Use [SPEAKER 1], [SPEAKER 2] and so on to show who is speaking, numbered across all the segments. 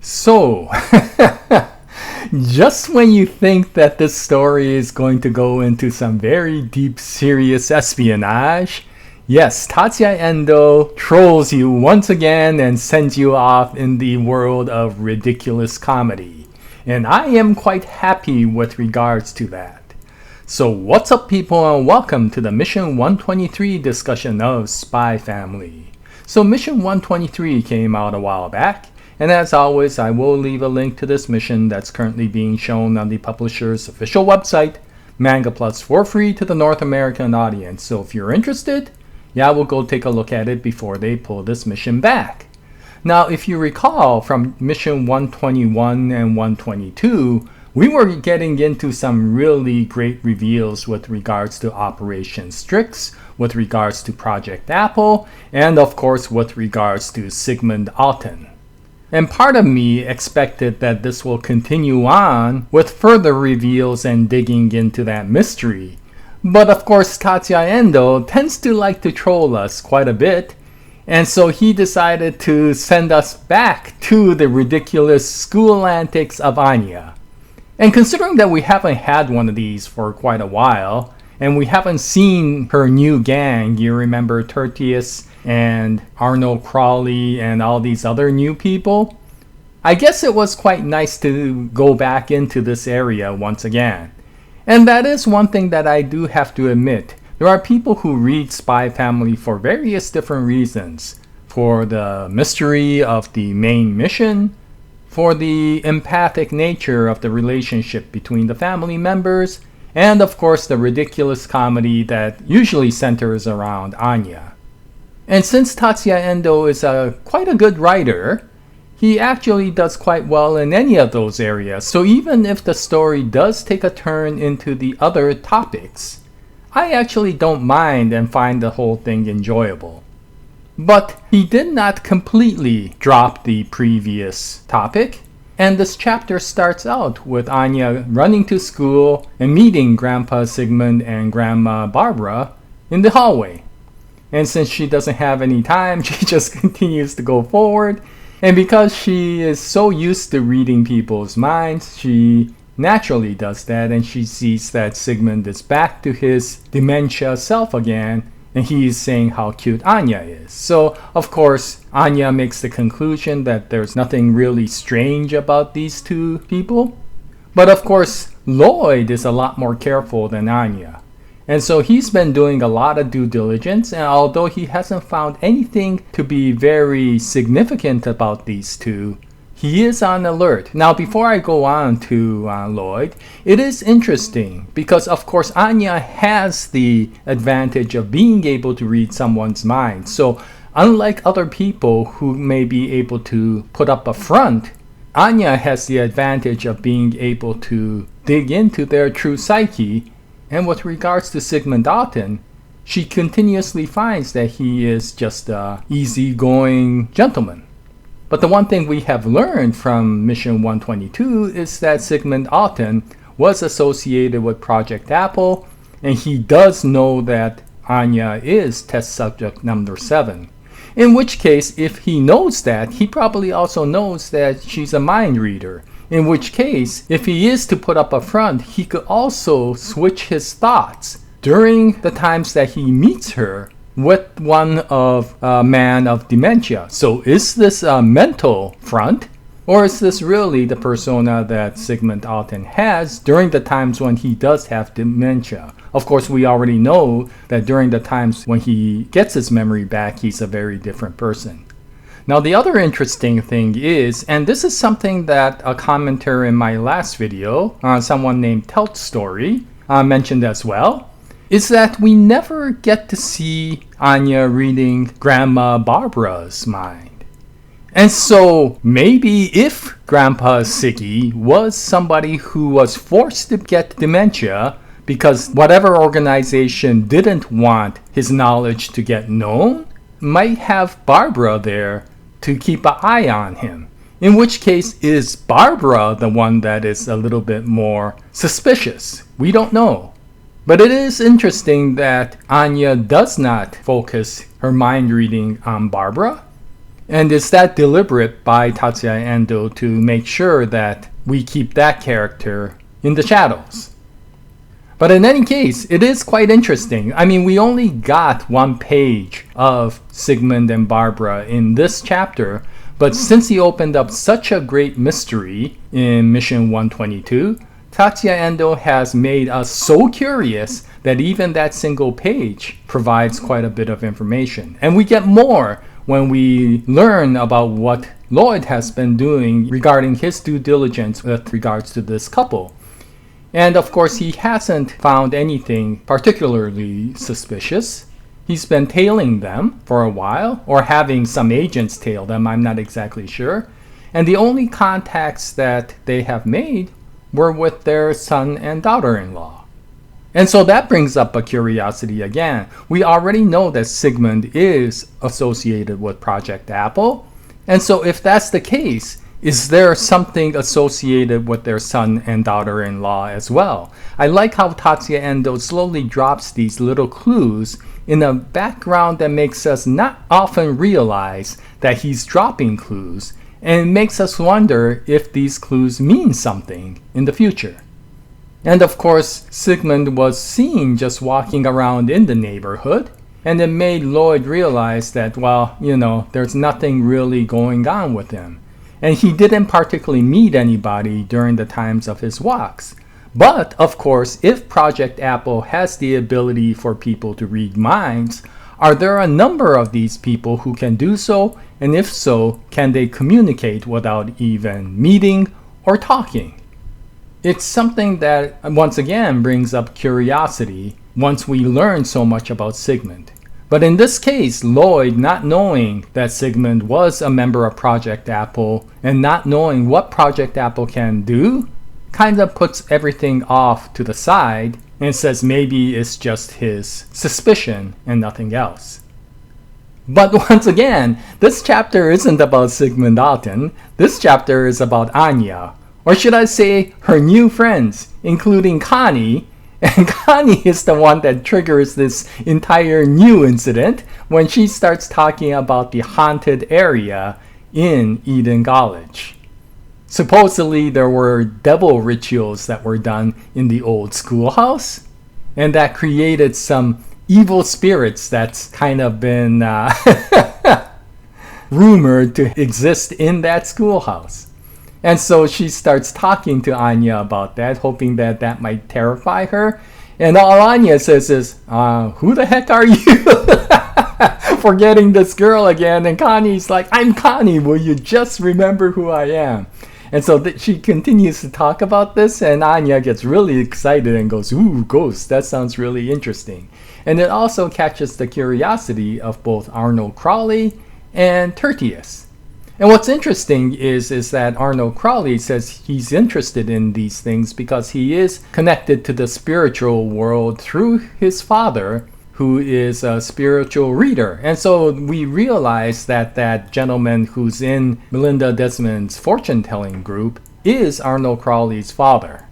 [SPEAKER 1] So, just when you think that this story is going to go into some very deep, serious espionage, yes, Tatsuya Endo trolls you once again and sends you off in the world of ridiculous comedy. And I am quite happy with regards to that. So what's up, people, and welcome to the Mission 123 discussion of Spy Family. So Mission 123 came out a while back, and as always, I will leave a link to this mission that's currently being shown on the publisher's official website, Manga Plus, for free to the North American audience. So if you're interested, we'll go take a look at it before they pull this mission back. Now, if you recall from Mission 121 and 122, we were getting into some really great reveals with regards to Operation Strix, with regards to Project Apple, and of course with regards to Sigmund Alten. And part of me expected that this will continue on with further reveals and digging into that mystery. But of course, Tatsuya Endo tends to like to troll us quite a bit, and so he decided to send us back to the ridiculous school antics of Anya. And considering that we haven't had one of these for quite a while, and we haven't seen her new gang, you remember Tertius and Arnold Crawley and all these other new people, I guess it was quite nice to go back into this area once again. And that is one thing that I do have to admit. There are people who read Spy Family for various different reasons. For the mystery of the main mission, for the empathic nature of the relationship between the family members, and of course the ridiculous comedy that usually centers around Anya. And since Tatsuya Endo is quite a good writer, he actually does quite well in any of those areas. So even if the story does take a turn into the other topics, I actually don't mind and find the whole thing enjoyable. But he did not completely drop the previous topic, and this chapter starts out with Anya running to school and meeting Grandpa Sigmund and Grandma Barbara in the hallway. And since she doesn't have any time, she just continues to go forward. And because she is so used to reading people's minds, she naturally does that, and she sees that Sigmund is back to his dementia self again, and he is saying how cute Anya is. So, of course, Anya makes the conclusion that there's nothing really strange about these two people. But of course, Loid is a lot more careful than Anya. And so he's been doing a lot of due diligence, and although he hasn't found anything to be very significant about these two, he is on alert. Now, before I go on to Loid, it is interesting because, of course, Anya has the advantage of being able to read someone's mind. So, unlike other people who may be able to put up a front, Anya has the advantage of being able to dig into their true psyche. And with regards to Sigmund Alten, she continuously finds that he is just an easygoing gentleman. But the one thing we have learned from Mission 122 is that Sigmund Alten was associated with Project Apple, and he does know that Anya is test subject number 7. In which case, if he knows that, he probably also knows that she's a mind reader. In which case, if he is to put up a front, he could also switch his thoughts during the times that he meets her with one of a man of dementia. So is this a mental front, or is this really the persona that Sigmund Alten has during the times when he does have dementia? Of course, we already know that during the times when he gets his memory back, he's a very different person. Now, the other interesting thing is, and this is something that a commenter in my last video, someone named Telt Story, mentioned as well, is that we never get to see Anya reading Grandma Barbara's mind. And so maybe if Grandpa Siggy was somebody who was forced to get dementia because whatever organization didn't want his knowledge to get known, might have Barbara there to keep an eye on him. In which case, is Barbara the one that is a little bit more suspicious? We don't know. But it is interesting that Anya does not focus her mind reading on Barbara. And is that deliberate by Tatsuya Endo to make sure that we keep that character in the shadows? But in any case, it is quite interesting. I mean, we only got one page of Sigmund and Barbara in this chapter, but since he opened up such a great mystery in Mission 122, Tatsuya Endo has made us so curious that even that single page provides quite a bit of information. And we get more when we learn about what Loid has been doing regarding his due diligence with regards to this couple. And of course, he hasn't found anything particularly suspicious. He's been tailing them for a while, or having some agents tail them, I'm not exactly sure. And the only contacts that they have made were with their son and daughter-in-law. And so that brings up a curiosity again. We already know that Sigmund is associated with Project Apple. And so if that's the case, is there something associated with their son and daughter-in-law as well? I like how Tatsuya Endo slowly drops these little clues in a background that makes us not often realize that he's dropping clues, and it makes us wonder if these clues mean something in the future. And of course, Sigmund was seen just walking around in the neighborhood, and it made Loid realize that, well, there's nothing really going on with him. And he didn't particularly meet anybody during the times of his walks. But, of course, if Project Apple has the ability for people to read minds, are there a number of these people who can do so? And if so, can they communicate without even meeting or talking? It's something that, once again, brings up curiosity once we learn so much about Sigmund. But in this case, Loid, not knowing that Sigmund was a member of Project Apple and not knowing what Project Apple can do, kind of puts everything off to the side and says maybe it's just his suspicion and nothing else. But once again, this chapter isn't about Sigmund Alten. This chapter is about Anya, or should I say her new friends, including Connie. And Connie is the one that triggers this entire new incident when she starts talking about the haunted area in Eden College. Supposedly there were devil rituals that were done in the old schoolhouse, and that created some evil spirits that's kind of been rumored to exist in that schoolhouse. And so she starts talking to Anya about that, hoping that that might terrify her. And all Anya says is, who the heck are you? Forgetting this girl again. And Connie's like, I'm Connie, will you just remember who I am? And so she continues to talk about this, and Anya gets really excited and goes, ooh, ghosts, that sounds really interesting. And it also catches the curiosity of both Arnold Crawley and Tertius. And what's interesting is that Arnold Crawley says he's interested in these things because he is connected to the spiritual world through his father, who is a spiritual reader. And so we realize that that gentleman who's in Melinda Desmond's fortune-telling group is Arnold Crawley's father.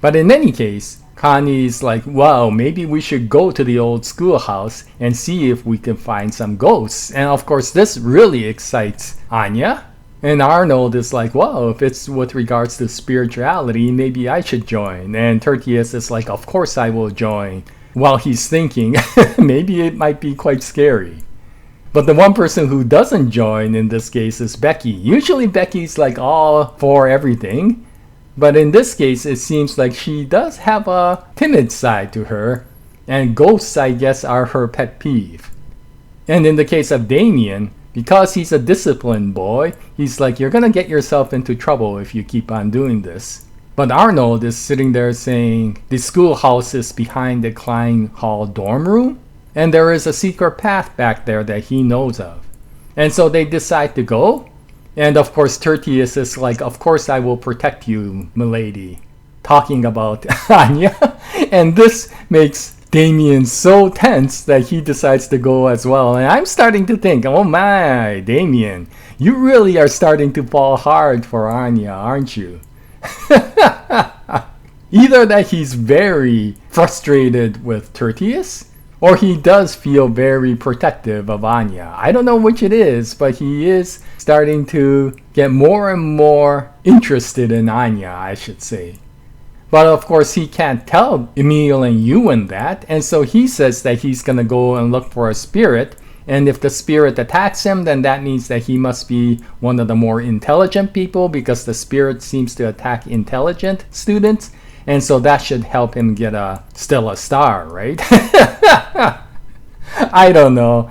[SPEAKER 1] But in any case, Connie's like, well, maybe we should go to the old schoolhouse and see if we can find some ghosts. And of course, this really excites Anya. And Arnold is like, well, if it's with regards to spirituality, maybe I should join. And Tertius is like, of course I will join. While he's thinking, maybe it might be quite scary. But the one person who doesn't join in this case is Becky. Usually Becky's like all for everything. But in this case, it seems like she does have a timid side to her, and ghosts, I guess, are her pet peeve. And in the case of Damien, because he's a disciplined boy, he's like, you're gonna get yourself into trouble if you keep on doing this. But Arnold is sitting there saying the schoolhouse is behind the Klein Hall dorm room, and there is a secret path back there that he knows of. And so they decide to go. And of course, Tertius is like, of course I will protect you, milady. Talking about Anya. And this makes Damien so tense that he decides to go as well. And I'm starting to think, oh my, Damien, you really are starting to fall hard for Anya, aren't you? Either that he's very frustrated with Tertius, or he does feel very protective of Anya. I don't know which it is, but he is starting to get more and more interested in Anya, I should say. But of course, he can't tell Emil and Ewan that, and so he says that he's gonna go and look for a spirit, and if the spirit attacks him, then that means that he must be one of the more intelligent people, because the spirit seems to attack intelligent students, and so that should help him get a stellar star, right? I don't know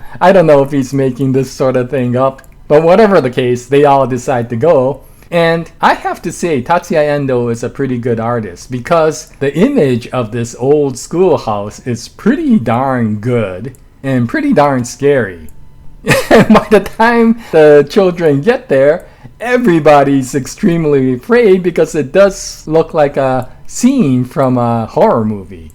[SPEAKER 1] if he's making this sort of thing up, but whatever the case, they all decide to go. And I have to say, Tatsuya Endo is a pretty good artist, because the image of this old schoolhouse is pretty darn good and pretty darn scary. And by the time the children get there, everybody's extremely afraid, because it does look like a scene from a horror movie.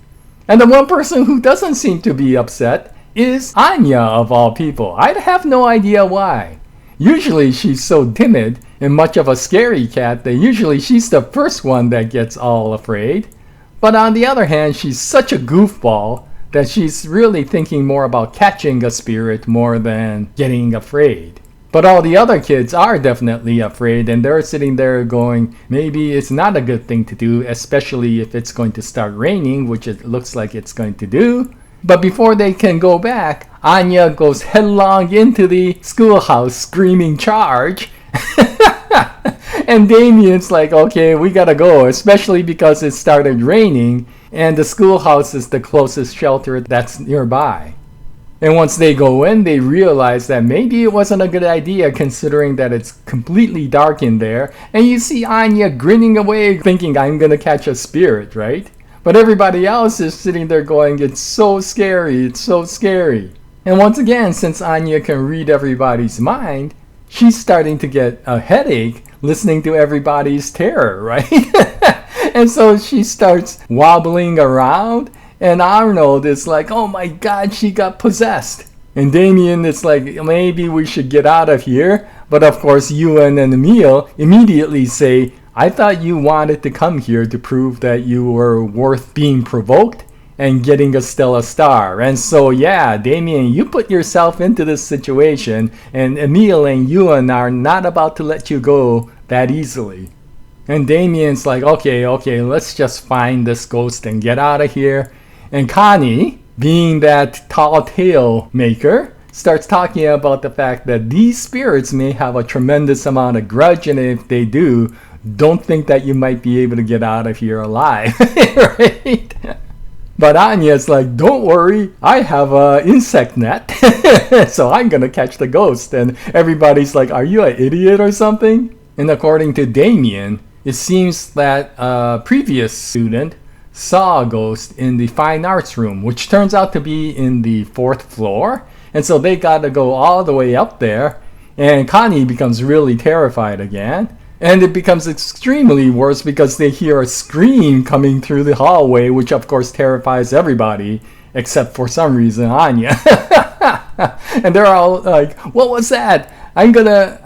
[SPEAKER 1] And the one person who doesn't seem to be upset is Anya, of all people. I have no idea why. Usually she's so timid and much of a scary cat that usually she's the first one that gets all afraid. But on the other hand, she's such a goofball that she's really thinking more about catching a spirit more than getting afraid. But all the other kids are definitely afraid, and they're sitting there going, maybe it's not a good thing to do, especially if it's going to start raining, which it looks like it's going to do. But before they can go back, Anya goes headlong into the schoolhouse screaming charge. And Damien's like, okay, we gotta go, especially because it started raining and the schoolhouse is the closest shelter that's nearby. And once they go in, they realize that maybe it wasn't a good idea, considering that it's completely dark in there. And you see Anya grinning away, thinking, I'm gonna catch a spirit, right? But everybody else is sitting there going, it's so scary, it's so scary. And once again, since Anya can read everybody's mind, she's starting to get a headache listening to everybody's terror, right? And so she starts wobbling around, and Arnold is like, oh my god, she got possessed. And Damien is like, maybe we should get out of here. But of course, Ewan and Emil immediately say, I thought you wanted to come here to prove that you were worth being provoked and getting a stellar star. And so yeah, Damien, you put yourself into this situation, and Emil and Ewan are not about to let you go that easily. And Damien's like, okay, let's just find this ghost and get out of here. And Connie, being that tall tale maker, starts talking about the fact that these spirits may have a tremendous amount of grudge, and if they do, don't think that you might be able to get out of here alive. Right? But Anya's like, don't worry, I have an insect net, so I'm gonna catch the ghost. And everybody's like, are you an idiot or something? And according to Damien, it seems that a previous student saw a ghost in the fine arts room, which turns out to be in the 4th floor. And so they gotta go all the way up there, and Connie becomes really terrified again. And it becomes extremely worse because they hear a scream coming through the hallway, which of course terrifies everybody, except for some reason Anya. And they're all like, what was that? I'm gonna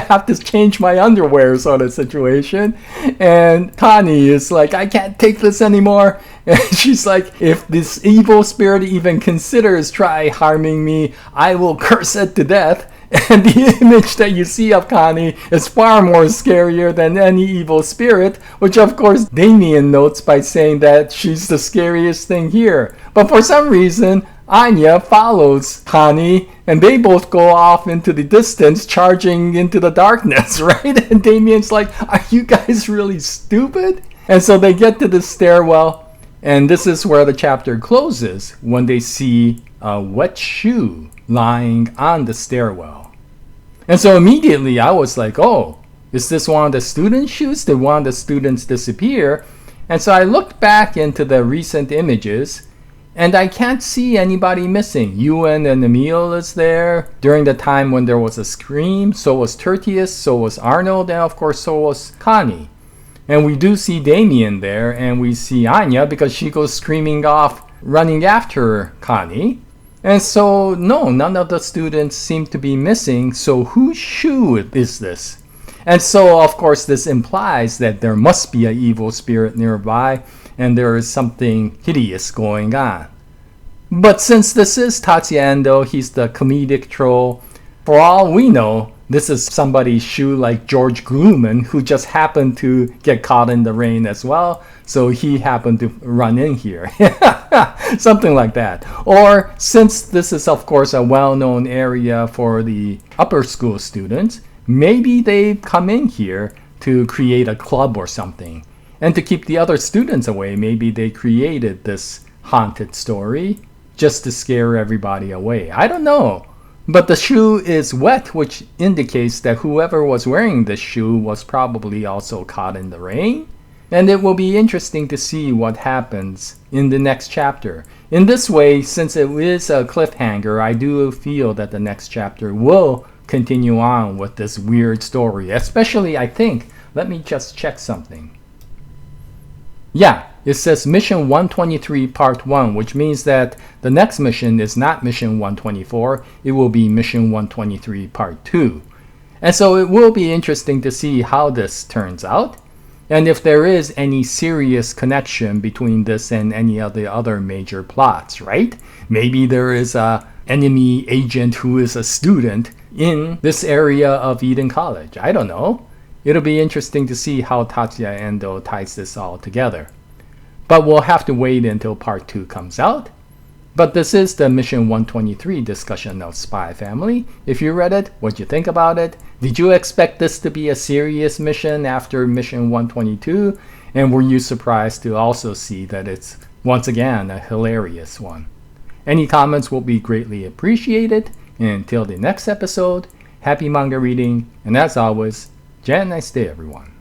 [SPEAKER 1] have to change my underwear, sort of situation. And Connie is like, I can't take this anymore. And she's like, if this evil spirit even considers try harming me, I will curse it to death. And the image that you see of Connie is far more scarier than any evil spirit, which of course Damien notes by saying that she's the scariest thing here. But for some reason, Anya follows Connie, and they both go off into the distance, charging into the darkness, right? And Damien's like, are you guys really stupid? And so they get to the stairwell, and this is where the chapter closes, when they see a wet shoe lying on the stairwell. And so immediately I was like, oh, is this one of the students' shoes? Did one of the students disappear? And so I looked back into the recent images, and I can't see anybody missing. Ewan and Emil is there during the time when there was a scream. So was Tertius, so was Arnold, and of course so was Connie. And we do see Damien there, and we see Anya because she goes screaming off, running after Connie. And so, no, none of the students seem to be missing, so whose shoe is this? And so, of course, this implies that there must be an evil spirit nearby, and there is something hideous going on. But since this is Tatsuya Endo, he's the comedic troll. For all we know, this is somebody's shoe like George Glooman, who just happened to get caught in the rain as well. So he happened to run in here. Something like that. Or since this is, of course, a well-known area for the upper school students, maybe they come in here to create a club or something. And to keep the other students away, maybe they created this haunted story just to scare everybody away. I don't know. But the shoe is wet, which indicates that whoever was wearing this shoe was probably also caught in the rain. And it will be interesting to see what happens in the next chapter. In this way, since it is a cliffhanger, I do feel that the next chapter will continue on with this weird story. Especially, I think, let me just check something. Yeah, it says Mission 123 Part 1, which means that the next mission is not Mission 124, it will be Mission 123 Part 2. And so it will be interesting to see how this turns out, and if there is any serious connection between this and any of the other major plots, right? Maybe there is a enemy agent who is a student in this area of Eden College. I don't know. It'll be interesting to see how Tatsuya Endo ties this all together. But we'll have to wait until part 2 comes out. But this is the Mission 123 discussion of Spy Family. If you read it, what'd you think about it? Did you expect this to be a serious mission after Mission 122? And were you surprised to also see that it's, once again, a hilarious one? Any comments will be greatly appreciated. And until the next episode, happy manga reading, and as always, Jaya, nice day everyone.